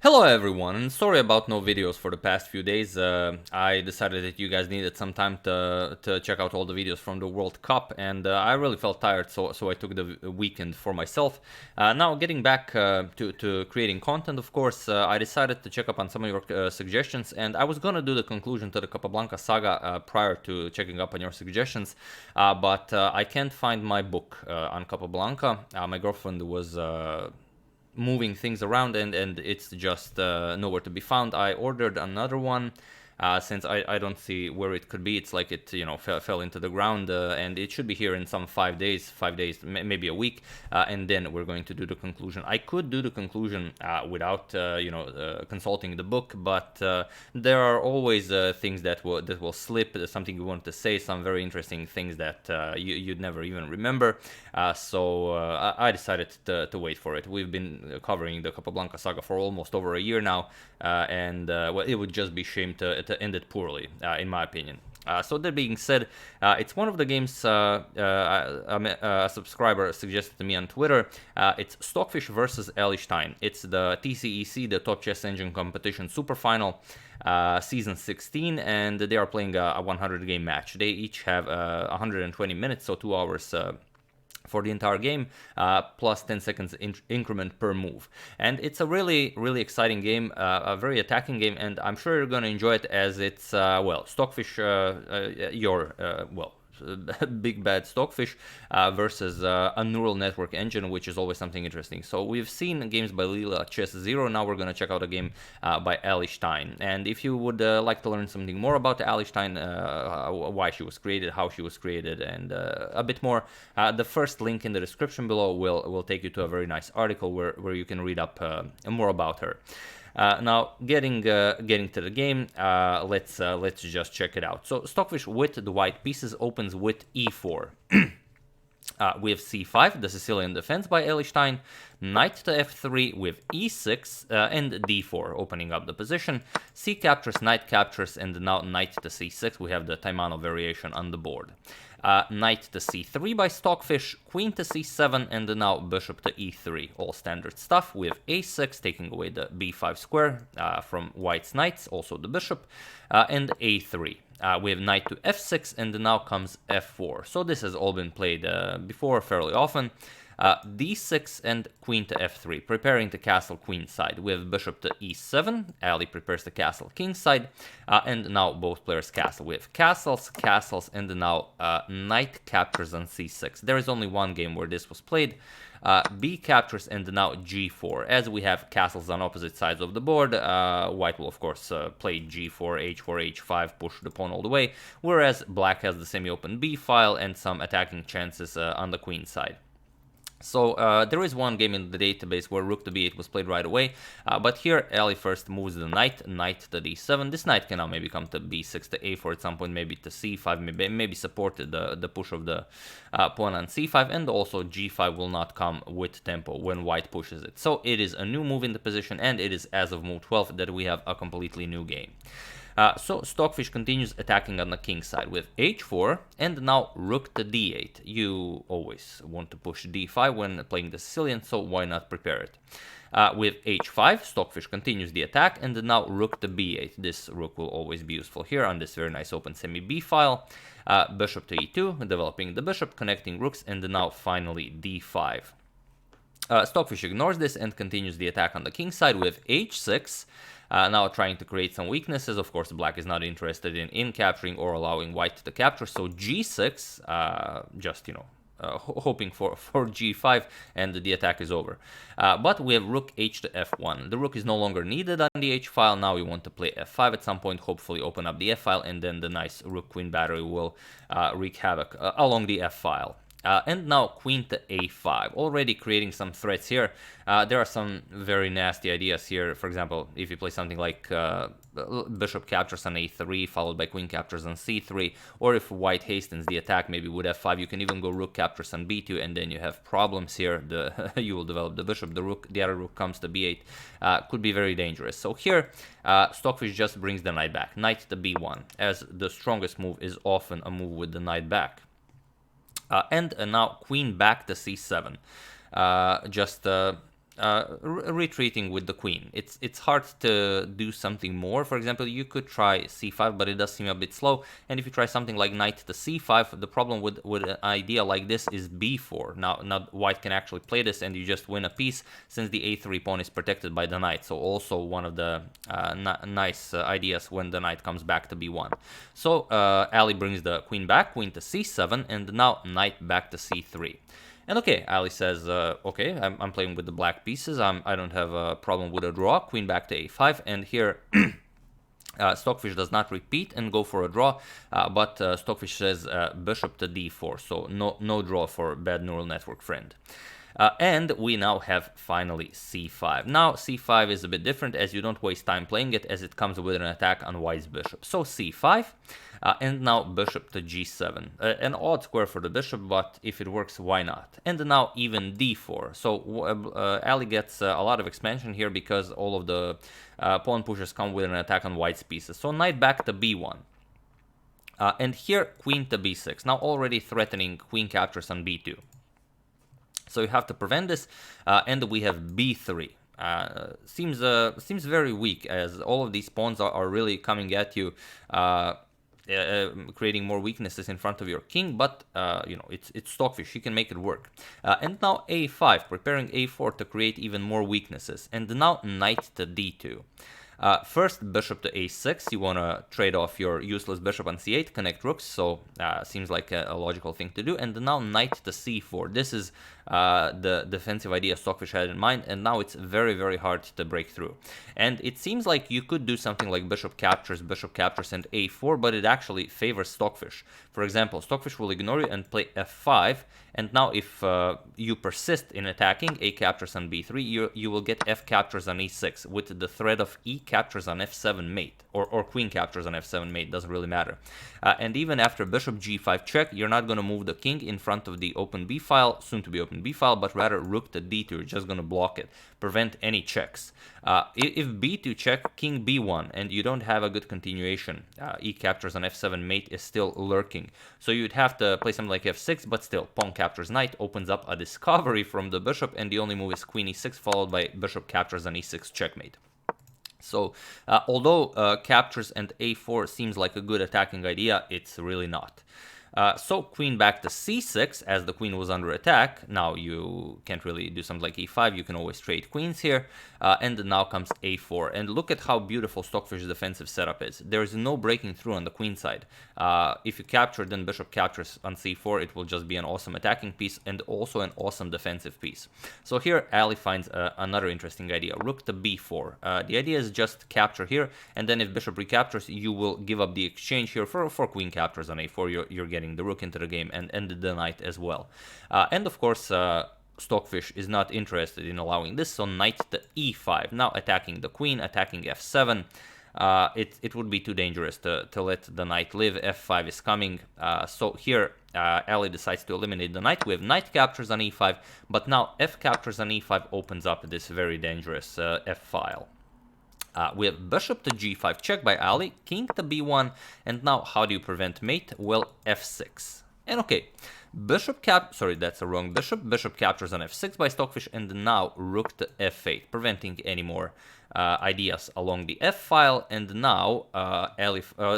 Hello everyone, and sorry about no videos for the past few days. I decided that you guys needed some time to check out all the videos from the World Cup, and I really felt tired, so I took the weekend for myself. Now getting back to creating content, of course, I decided to check up on some of your suggestions, and I was gonna do the conclusion to the Capablanca saga prior to checking up on your suggestions, but I can't find my book on Capablanca. My girlfriend was moving things around and it's just nowhere to be found. I ordered another one since I don't see where it could be. It's like it, you know, fell into the ground, and it should be here in some 5 days, maybe a week, and then we're going to do the conclusion. I could do the conclusion without, consulting the book, but there are always things that will slip. There's something you want to say, some very interesting things that you'd never even remember. So I decided to wait for it. We've been covering the Capablanca saga for almost over a year now, and well, it would just be shame to end it poorly, in my opinion. So that being said, it's one of the games a subscriber suggested to me on Twitter. It's Stockfish versus Allie Stein. It's the TCEC, the Top Chess Engine Competition Superfinal, Season 16, and they are playing a 100-game match. They each have 120 minutes, so 2 hours for the entire game, plus 10 seconds increment per move. And it's a really exciting game, a very attacking game, and I'm sure you're going to enjoy it as it's, well, Stockfish, big bad Stockfish versus a neural network engine, which is always something interesting. So we've seen games by Lila Chess Zero. Now we're going to check out a game by Allie Stein. And if you would like to learn something more about Allie Stein, why she was created, how she was created, and a bit more, the first link in the description below will take you to a very nice article where you can read up more about her. Now, getting to the game, let's just check it out. So, Stockfish with the white pieces opens with e4. We have c5, the Sicilian defense by Allie Stein, knight to f3 with e6, and d4, opening up the position. C captures, knight captures, and now knight to c6. We have the Taimanov variation on the board. Knight to c3 by Stockfish, queen to c7, and now bishop to e3. All standard stuff with a6, taking away the b5 square from white's knights, also the bishop, and a3. We have knight to f6, and now comes f4. So this has all been played before fairly often. d6 and queen to f3, preparing the castle queen side. We have bishop to e7, Allie prepares the castle king side, and now both players castle. We have castles, and now knight captures on c6. There is only one game where this was played. B captures, and now g4. As we have castles on opposite sides of the board, white will of course play g4, h4, h5, push the pawn all the way, whereas black has the semi-open b file and some attacking chances on the queen side. So there is one game in the database where rook to b8 was played right away, but here Allie first moves the knight to d7. This knight can now maybe come to b6 to a4 at some point, maybe to c5, maybe support the push of the pawn on c5, and also g5 will not come with tempo when white pushes it. So it is a new move in the position, and it is as of move 12 that we have a completely new game. So Stockfish continues attacking on the king side with h4, and now rook to d8. You always want to push d5 when playing the Sicilian, so why not prepare it? With h5, Stockfish continues the attack, and now rook to b8. This rook will always be useful here on this very nice open semi-b file. Bishop to e2, developing the bishop, connecting rooks, and now finally d5. Stockfish ignores this and continues the attack on the king side with h6. Now trying to create some weaknesses. Of course, black is not interested in capturing or allowing white to capture. So g6, just, hoping for g5, and the attack is over. But we have rook h to f1. The rook is no longer needed on the h file. Now we want to play f5 at some point, hopefully open up the f file, and then the nice rook queen battery will wreak havoc along the f file. And now queen to a5, already creating some threats here. There are some very nasty ideas here. For example, if you play something like bishop captures on a3, followed by queen captures on c3, or if white hastens the attack, maybe with f5, you can even go rook captures on b2, and then you have problems here. You will develop the bishop, the other rook comes to b8. Could be very dangerous. So here, Stockfish just brings the knight back, knight to b1, as the strongest move is often a move with the knight back. And now queen back to c7. Just retreating with the queen. It's hard to do something more. For example, you could try c5, but it does seem a bit slow. And if you try something like knight to c5, the problem with an idea like this is b4. Now white can actually play this, and you just win a piece since the a3 pawn is protected by the knight. So also one of the nice ideas when the knight comes back to b1. So Allie brings the queen back, queen to c7, and now knight back to c3. And okay, Allie says, okay, I'm playing with the black pieces. I don't have a problem with a draw. Queen back to a5, and here Stockfish does not repeat and go for a draw, but Stockfish says bishop to d4, so no draw for bad neural network friend. And we now have finally c5. Now c5 is a bit different, as you don't waste time playing it, as it comes with an attack on white's bishop. So c5, and now bishop to g7. An odd square for the bishop, but if it works, why not? And now even d4. So Allie gets a lot of expansion here because all of the pawn pushers come with an attack on white's pieces. So knight back to b1. And here queen to b6. Now already threatening queen captures on b2. So you have to prevent this, and we have b3. Seems very weak, as all of these pawns are really coming at you, creating more weaknesses in front of your king. But you know, it's Stockfish; he can make it work. And now a5, preparing a4 to create even more weaknesses. And now knight to d2. First, bishop to a6. You want to trade off your useless bishop on c8, connect rooks, so seems like a logical thing to do. And now knight to c4. This is the defensive idea Stockfish had in mind, and now it's very, very hard to break through. And it seems like you could do something like bishop captures, and a4, but it actually favors Stockfish. For example, Stockfish will ignore you and play f5, and now if you persist in attacking a captures on b3, you will get f captures on e6 with the threat of e captures on f7 mate, or queen captures on f7 mate, doesn't really matter. And even after bishop g5 check, you're not going to move the king in front of the open b file, soon to be open b file, but rather rook to d2. You're just going to block it, prevent any checks. If b2 check, king b1, and you don't have a good continuation, e captures on f7 mate is still lurking. So you'd have to play something like f6, but still, pawn captures knight opens up a discovery from the bishop, and the only move is queen e6, followed by bishop captures on e6 checkmate. So although captures and a4 seems like a good attacking idea, it's really not. So queen back to c6, as the queen was under attack. Now you can't really do something like e5, you can always trade queens here. And now comes a4. And look at how beautiful Stockfish's defensive setup is. There is no breaking through on the queen side. If you capture, then bishop captures on c4, it will just be an awesome attacking piece and also an awesome defensive piece. So here Allie finds another interesting idea, rook to b4. The idea is just capture here, and then if bishop recaptures, you will give up the exchange here for queen captures on a4. You're getting the rook into the game and the knight as well. And of course, Stockfish is not interested in allowing this, so knight to e5. Now attacking the queen, attacking f7. It would be too dangerous to let the knight live. f5 is coming. So here, Allie decides to eliminate the knight. We have knight captures on e5, but now f captures on e5 opens up this very dangerous f file. We have bishop to g5 check by Allie, king to b1, and now how do you prevent mate? Well, f6. And okay, bishop captures on f6 by Stockfish, and now rook to f8, preventing any more ideas along the f file. And now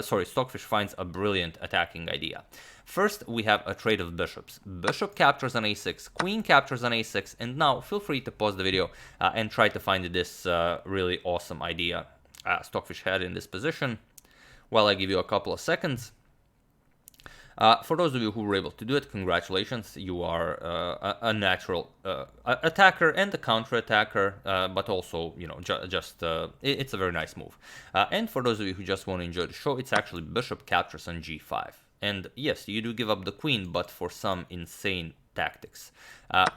Stockfish finds a brilliant attacking idea. First, we have a trade of bishops. Bishop captures on a6, queen captures on a6, and now feel free to pause the video and try to find this really awesome idea Stockfish had in this position while I give you a couple of seconds. For those of you who were able to do it, congratulations. You are a natural attacker and a counter-attacker, but also, you know, it's a very nice move. And for those of you who just want to enjoy the show, it's actually bishop captures on g5. And yes, you do give up the queen, but for some insane tactics.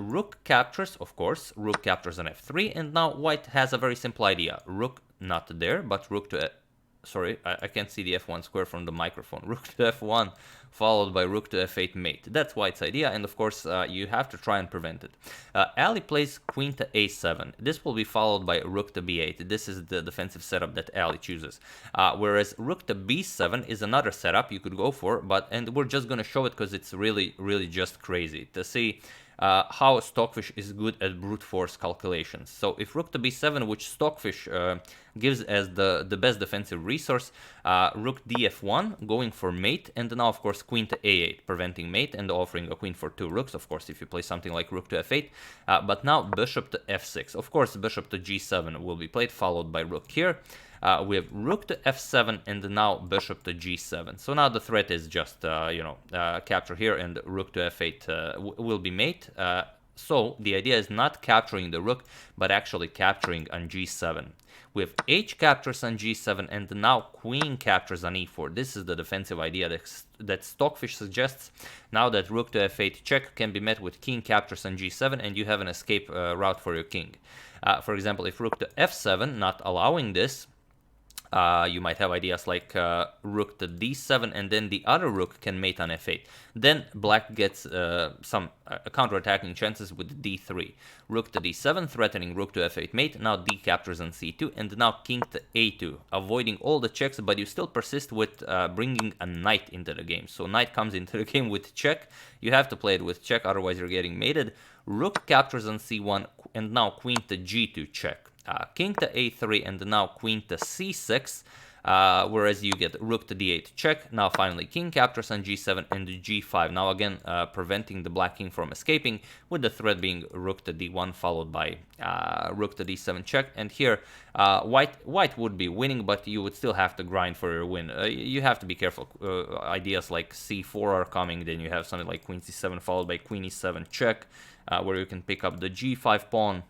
Rook captures, of course, rook captures on f3, and now white has a very simple idea. Rook not there, but rook to sorry, I can't see the f1 square from the microphone. Rook to f1, followed by rook to f8 mate. That's white's idea, and of course, you have to try and prevent it. Allie plays queen to a7. This will be followed by rook to b8. This is the defensive setup that Allie chooses. Whereas rook to b7 is another setup you could go for, and we're just going to show it because it's really, really just crazy to see. how Stockfish is good at brute force calculations. So if rook to b7, which Stockfish gives as the best defensive resource, rook df1 going for mate, and now of course queen to a8 preventing mate and offering a queen for 2 rooks, of course if you play something like rook to f8, but now bishop to f6. Of course bishop to g7 will be played, followed by rook here. We have rook to f7 and now bishop to g7. So now the threat is just capture here, and rook to f8 will be mate. So the idea is not capturing the rook, but actually capturing on g7. We have h captures on g7 and now queen captures on e4. This is the defensive idea that Stockfish suggests. Now that rook to f8 check can be met with king captures on g7, and you have an escape route for your king. For example, if rook to f7, not allowing this, you might have ideas like rook to d7, and then the other rook can mate on f8. Then black gets some counterattacking chances with d3. Rook to d7, threatening rook to f8 mate. Now d captures on c2, and now king to a2, avoiding all the checks, but you still persist with bringing a knight into the game. So knight comes into the game with check. You have to play it with check, otherwise you're getting mated. Rook captures on c1, and now queen to g2 check. King to a3 and now queen to c6, whereas you get rook to d8 check. Now finally king captures on g7 and g5. Now again preventing the black king from escaping, with the threat being rook to d1 followed by rook to d7 check. And here white would be winning, but you would still have to grind for your win. You have to be careful. Ideas like c4 are coming, then you have something like queen c7 followed by queen e7 check, where you can pick up the g5 pawn.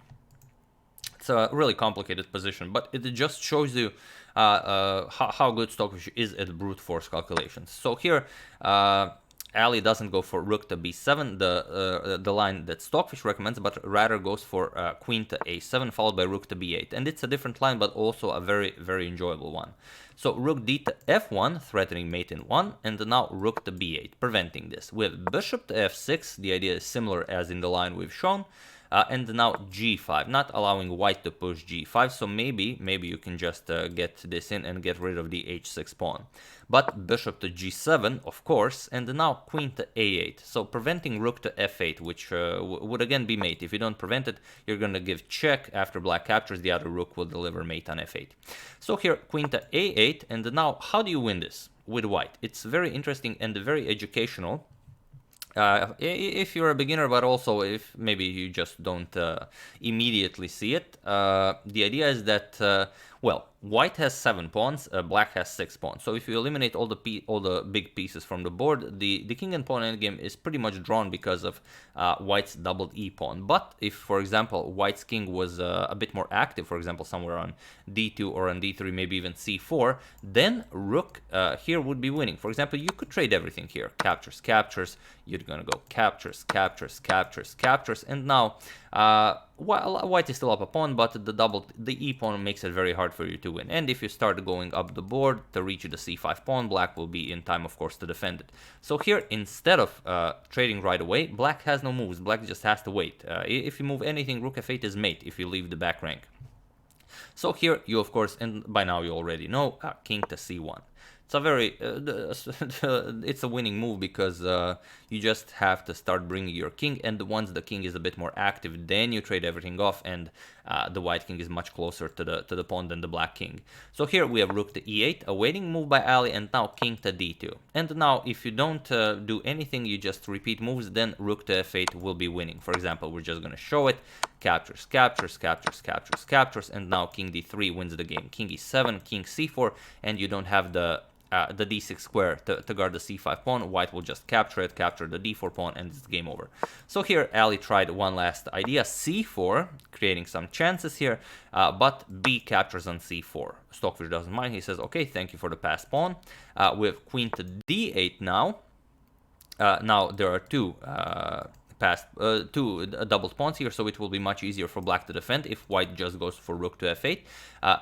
It's a really complicated position, but it just shows you how good Stockfish is at brute force calculations. So here, Allie doesn't go for rook to b7, the line that Stockfish recommends, but rather goes for queen to a7 followed by rook to b8. And it's a different line, but also a very, very enjoyable one. So rook d to f1, threatening mate in 1, and now rook to b8, preventing this. With bishop to f6, the idea is similar as in the line we've shown. And now g5, not allowing white to push g5, so maybe you can just get this in and get rid of the h6 pawn. But bishop to g7, of course, and now queen to a8, so preventing rook to f8, which would again be mate. If you don't prevent it, you're going to give check. After black captures, the other rook will deliver mate on f8. So here, queen to a8, and now how do you win this with white? It's very interesting and very educational. If you're a beginner, but also if maybe you just don't immediately see it, the idea is that well, white has 7 pawns, black has 6 pawns. So if you eliminate all the big pieces from the board, the king and pawn endgame is pretty much drawn because of white's doubled e pawn. But if, for example, white's king was a bit more active, for example, somewhere on d2 or on d3, maybe even c4, then rook here would be winning. For example, you could trade everything here. Captures, captures. You're gonna go captures, captures, captures, captures, and now well, white is still up a pawn, but the e pawn makes it very hard for you to win. And if you start going up the board to reach the c5 pawn, black will be in time, of course, to defend it. So here, instead of trading right away, black has no moves. Black just has to wait. If you move anything, rook f8 is mate if you leave the back rank. So here you, of course, and by now you already know, king to c1. It's a very, it's a winning move because you just have to start bringing your king, and once the king is a bit more active, then you trade everything off, and the white king is much closer to the pawn than the black king. So here we have rook to e8, a waiting move by Allie, and now king to d2. And now if you don't do anything, you just repeat moves, then rook to f8 will be winning. For example, we're just going to show it. Captures, captures, captures, captures, captures, and now king d3 wins the game. King e7, king c4, and you don't have the d6 square to guard the c5 pawn. White will just capture it, capture the d4 pawn, and it's game over. So here Allie tried one last idea, c4, creating some chances here, but b captures on c4. Stockfish doesn't mind. He says, okay, thank you for the passed pawn. We have queen to d8 now. Now there are two double pawns here, so it will be much easier for black to defend if white just goes for rook to f8.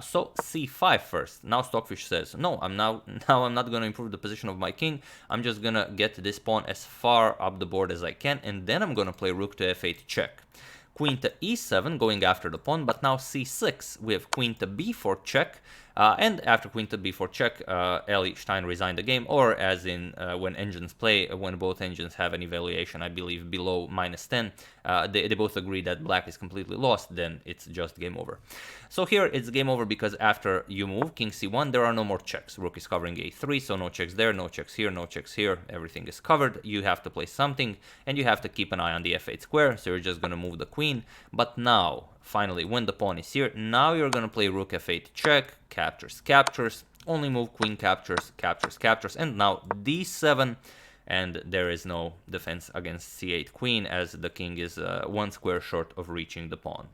So c5 first. Now Stockfish says, no, I'm not going to improve the position of my king. I'm just going to get this pawn as far up the board as I can, and then I'm going to play rook to f8 check. Queen to e7, going after the pawn, but now c6. We have queen to b4 check, and after queen to b4 check, Allie Stein resigned the game, or as in when engines play, when both engines have an evaluation, I believe, below -10, they both agree that black is completely lost, then it's just game over. So here it's game over because after you move king c1, there are no more checks. Rook is covering a3, so no checks there, no checks here, no checks here. Everything is covered. You have to play something, and you have to keep an eye on the f8 square, so you're just going to move the queen. But now, finally, when the pawn is here, now you're going to play rook f8 check, captures, captures, only move queen captures, captures, captures, and now d7, and there is no defense against c8 queen, as the king is one square short of reaching the pawn.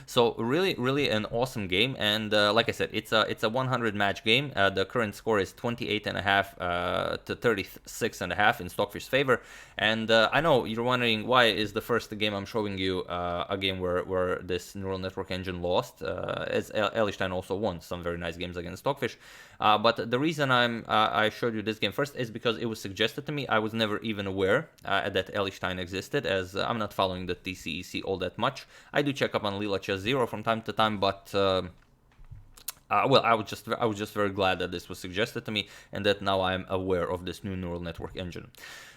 So really an awesome game, and like I said, it's a 100 match game. The current score is 28.5 to 36.5 in Stockfish's favor. And I know you're wondering, why is the first game I'm showing you a game where this neural network engine lost, as Allie Stein also won some very nice games against Stockfish. But the reason I showed you this game first is because it was suggested to me. I was never even aware that Allie Stein existed, as I'm not following the TCEC all that much. I do check up on Lila Chess Zero from time to time, but well, I was just very glad that this was suggested to me, and that now I'm aware of this new neural network engine.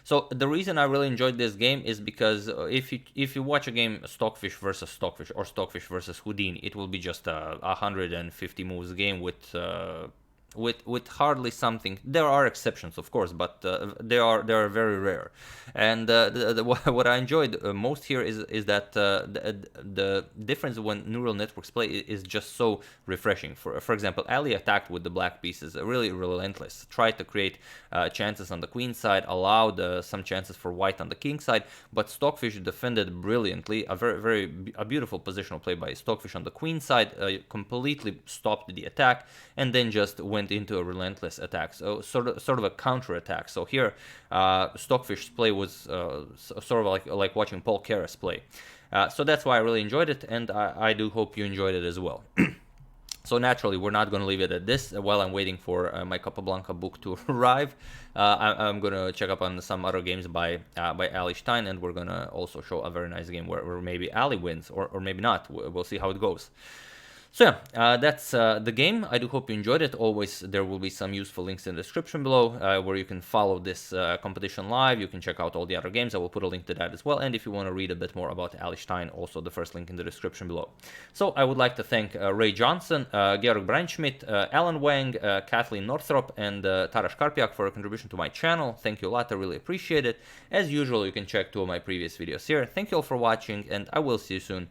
So the reason I really enjoyed this game is because if you watch a game Stockfish versus Stockfish or Stockfish versus Houdini, it will be just a 150 moves game with hardly something. There are exceptions, of course, but they are very rare. And what I enjoyed most here is that the difference when neural networks play is just so refreshing. For example, Allie attacked with the black pieces, really relentless, tried to create chances on the queen side, allowed some chances for white on the king side, but Stockfish defended brilliantly. A beautiful positional play by Stockfish on the queen side, completely stopped the attack, and then just went into a relentless attack, so sort of a counter attack. So here Stockfish's play was sort of like watching Paul Keres play. So that's why I really enjoyed it, and I do hope you enjoyed it as well. So naturally, we're not going to leave it at this. While I'm waiting for my Capablanca book to arrive, I'm going to check up on some other games by Allie Stein, and we're going to also show a very nice game where maybe Allie wins, or maybe not. We'll see how it goes. So yeah, that's the game. I do hope you enjoyed it. Always, there will be some useful links in the description below where you can follow this competition live. You can check out all the other games. I will put a link to that as well. And if you want to read a bit more about Allie Stein, also the first link in the description below. So I would like to thank Ray Johnson, Georg Brandschmidt, Alan Wang, Kathleen Northrop, and Taras Karpiak for a contribution to my channel. Thank you a lot. I really appreciate it. As usual, you can check 2 of my previous videos here. Thank you all for watching, and I will see you soon.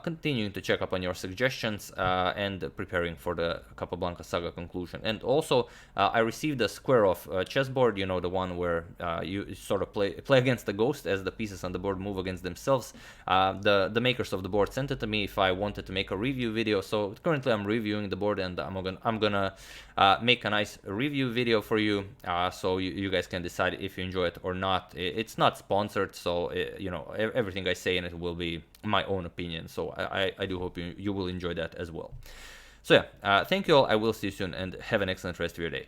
Continuing to check up on your suggestions and preparing for the Capablanca saga conclusion. And also, I received a square off chessboard, you know, the one where you sort of play against the ghost as the pieces on the board move against themselves. The makers of the board sent it to me if I wanted to make a review video. So currently I'm reviewing the board, and I'm gonna make a nice review video for you, so you guys can decide if you enjoy it or not. It's not sponsored, so you know, everything I say in it will be my own opinion. So I do hope you will enjoy that as well. So yeah, thank you all. I will see you soon, and have an excellent rest of your day.